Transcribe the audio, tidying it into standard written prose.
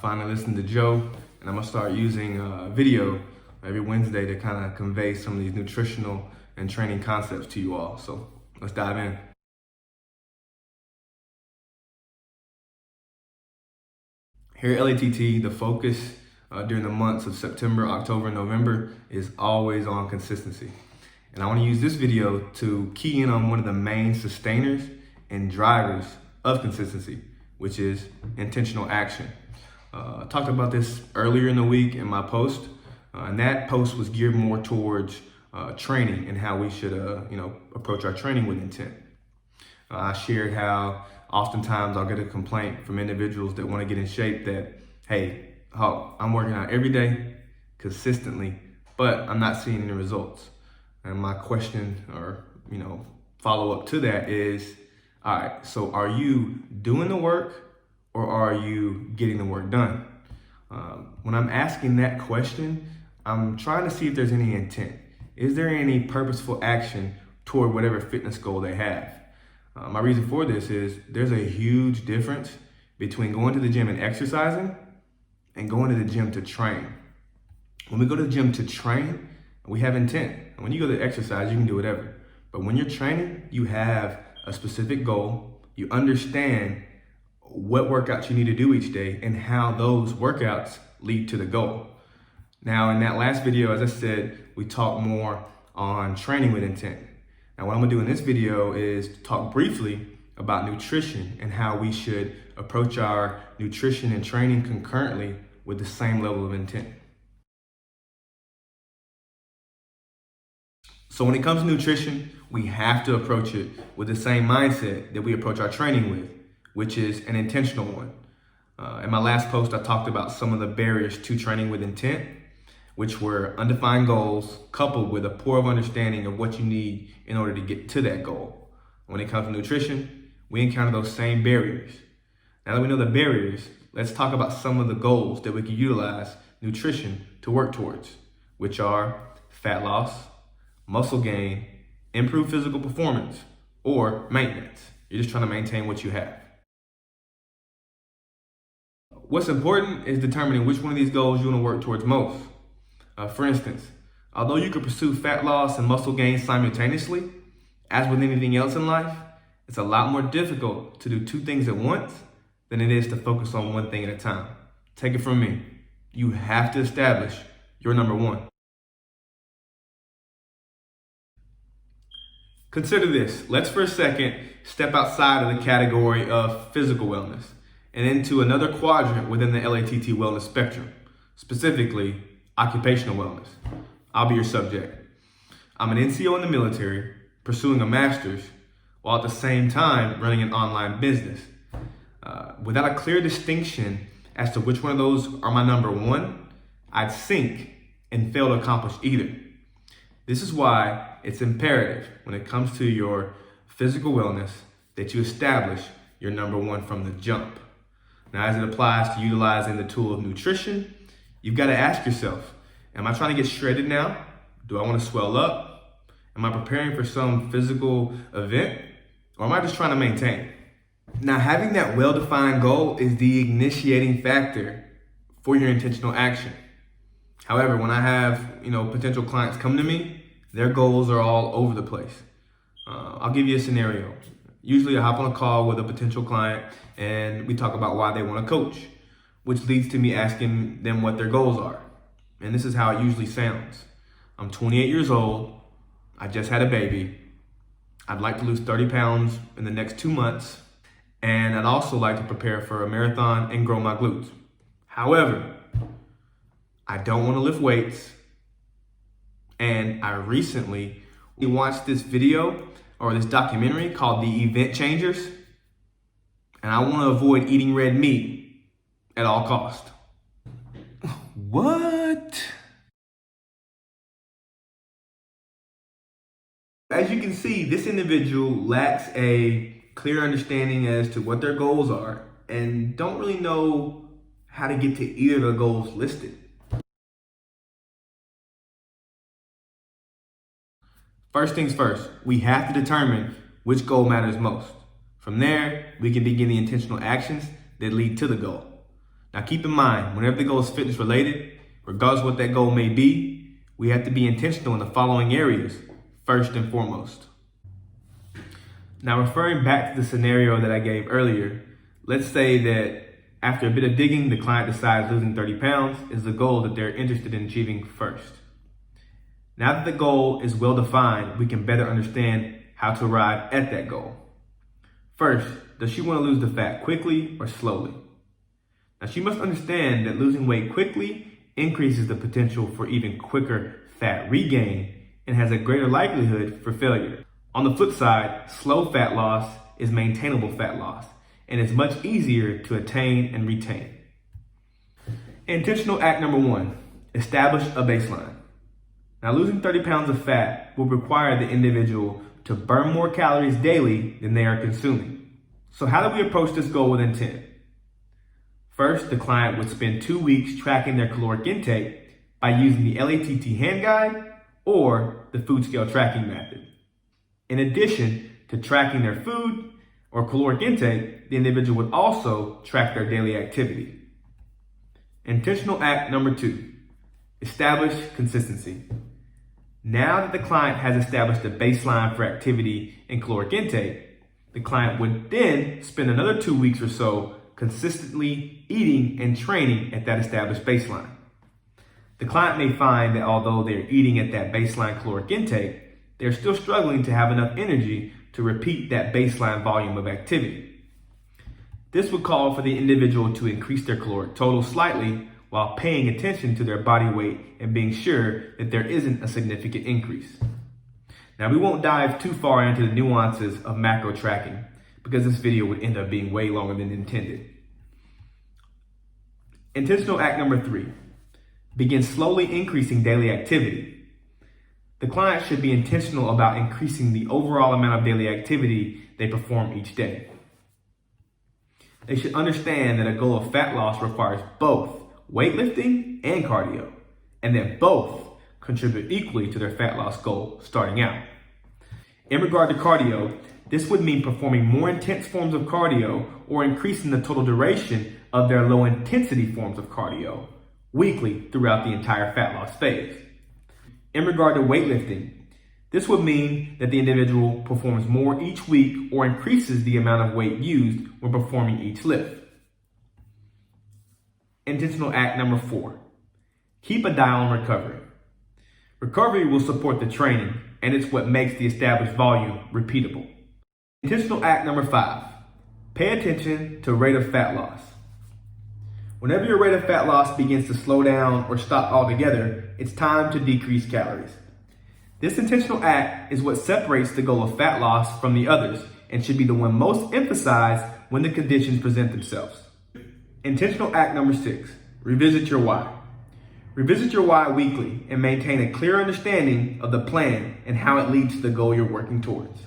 finally listened to Joe, and I'm gonna start using video every Wednesday to kind of convey some of these nutritional and training concepts to you all. So let's dive in. Here at LATT, the focus during the months of September, October, and November is always on consistency. And I want to use this video to key in on one of the main sustainers and drivers of consistency, which is intentional action. I talked about this earlier in the week in my post, and that post was geared more towards training and how we should approach our training with intent. I shared how oftentimes I'll get a complaint from individuals that want to get in shape that, hey, I'm working out every day consistently, but I'm not seeing any results. And my question or follow up to that is, all right, so are you doing the work or are you getting the work done? When I'm asking that question, I'm trying to see if there's any intent. Is there any purposeful action toward whatever fitness goal they have? My reason for this is there's a huge difference between going to the gym and exercising and going to the gym to train. When we go to the gym to train, we have intent. And when you go to exercise, you can do whatever. But when you're training, you have a specific goal. You understand what workouts you need to do each day and how those workouts lead to the goal. Now, in that last video, as I said, we talked more on training with intent. Now, what I'm gonna do in this video is talk briefly about nutrition and how we should approach our nutrition and training concurrently with the same level of intent. So when it comes to nutrition, we have to approach it with the same mindset that we approach our training with, which is an intentional one. In my last post, I talked about some of the barriers to training with intent, which were undefined goals coupled with a poor understanding of what you need in order to get to that goal. When it comes to nutrition, we encounter those same barriers. Now that we know the barriers, let's talk about some of the goals that we can utilize nutrition to work towards, which are fat loss, muscle gain, improved physical performance, or maintenance. You're just trying to maintain what you have. What's important is determining which one of these goals you want to work towards most. For instance, although you could pursue fat loss and muscle gain simultaneously, as with anything else in life, it's a lot more difficult to do two things at once than it is to focus on one thing at a time. Take it from me. You have to establish your number one. Consider this. Let's for a second step outside of the category of physical wellness and into another quadrant within the LATT wellness spectrum, specifically occupational wellness. I'll be your subject. I'm an NCO in the military, pursuing a master's, while at the same time running an online business. Without a clear distinction as to which one of those are my number one, I'd sink and fail to accomplish either. This is why it's imperative when it comes to your physical wellness that you establish your number one from the jump. Now, as it applies to utilizing the tool of nutrition, you've got to ask yourself, am I trying to get shredded now? Do I want to swell up? Am I preparing for some physical event? Or am I just trying to maintain? Now, having that well-defined goal is the initiating factor for your intentional action. However, when I have, potential clients come to me, their goals are all over the place. I'll give you a scenario. Usually I hop on a call with a potential client and we talk about why they want to coach, which leads to me asking them what their goals are. And this is how it usually sounds. I'm 28 years old. I just had a baby. I'd like to lose 30 pounds in the next 2 months. And I'd also like to prepare for a marathon and grow my glutes. However, I don't want to lift weights. And I recently watched this video or this documentary called The Event Changers. And I want to avoid eating red meat at all costs. What? As you can see, this individual lacks a clear understanding as to what their goals are and don't really know how to get to either of the goals listed. First things first, we have to determine which goal matters most. From there, we can begin the intentional actions that lead to the goal. Now keep in mind, whenever the goal is fitness related, regardless of what that goal may be, we have to be intentional in the following areas, first and foremost. Now referring back to the scenario that I gave earlier, let's say that after a bit of digging, the client decides losing 30 pounds is the goal that they're interested in achieving first. Now that the goal is well defined, we can better understand how to arrive at that goal. First, does she want to lose the fat quickly or slowly? Now she must understand that losing weight quickly increases the potential for even quicker fat regain and has a greater likelihood for failure. On the flip side, slow fat loss is maintainable fat loss and is much easier to attain and retain. Intentional act number 1, establish a baseline. Now losing 30 pounds of fat will require the individual to burn more calories daily than they are consuming. So how do we approach this goal with intent? First, the client would spend 2 weeks tracking their caloric intake by using the LATT hand guide or the food scale tracking method. In addition to tracking their food or caloric intake, the individual would also track their daily activity. Intentional act number 2, establish consistency. Now that the client has established a baseline for activity and caloric intake, the client would then spend another 2 weeks or so consistently eating and training at that established baseline. The client may find that although they're eating at that baseline caloric intake, they're still struggling to have enough energy to repeat that baseline volume of activity. This would call for the individual to increase their caloric total slightly while paying attention to their body weight and being sure that there isn't a significant increase. Now we won't dive too far into the nuances of macro tracking because this video would end up being way longer than intended. Intentional act number 3, begin slowly increasing daily activity. The client should be intentional about increasing the overall amount of daily activity they perform each day. They should understand that a goal of fat loss requires both weightlifting and cardio, and that both contribute equally to their fat loss goal starting out. In regard to cardio, this would mean performing more intense forms of cardio or increasing the total duration of their low intensity forms of cardio weekly throughout the entire fat loss phase. In regard to weightlifting, this would mean that the individual performs more each week or increases the amount of weight used when performing each lift. Intentional act number 4, keep a dial on recovery. Recovery will support the training, and it's what makes the established volume repeatable. Intentional act number 5, pay attention to rate of fat loss. Whenever your rate of fat loss begins to slow down or stop altogether, it's time to decrease calories. This intentional act is what separates the goal of fat loss from the others and should be the one most emphasized when the conditions present themselves. Intentional act number 6, revisit your why. Revisit your why weekly and maintain a clear understanding of the plan and how it leads to the goal you're working towards.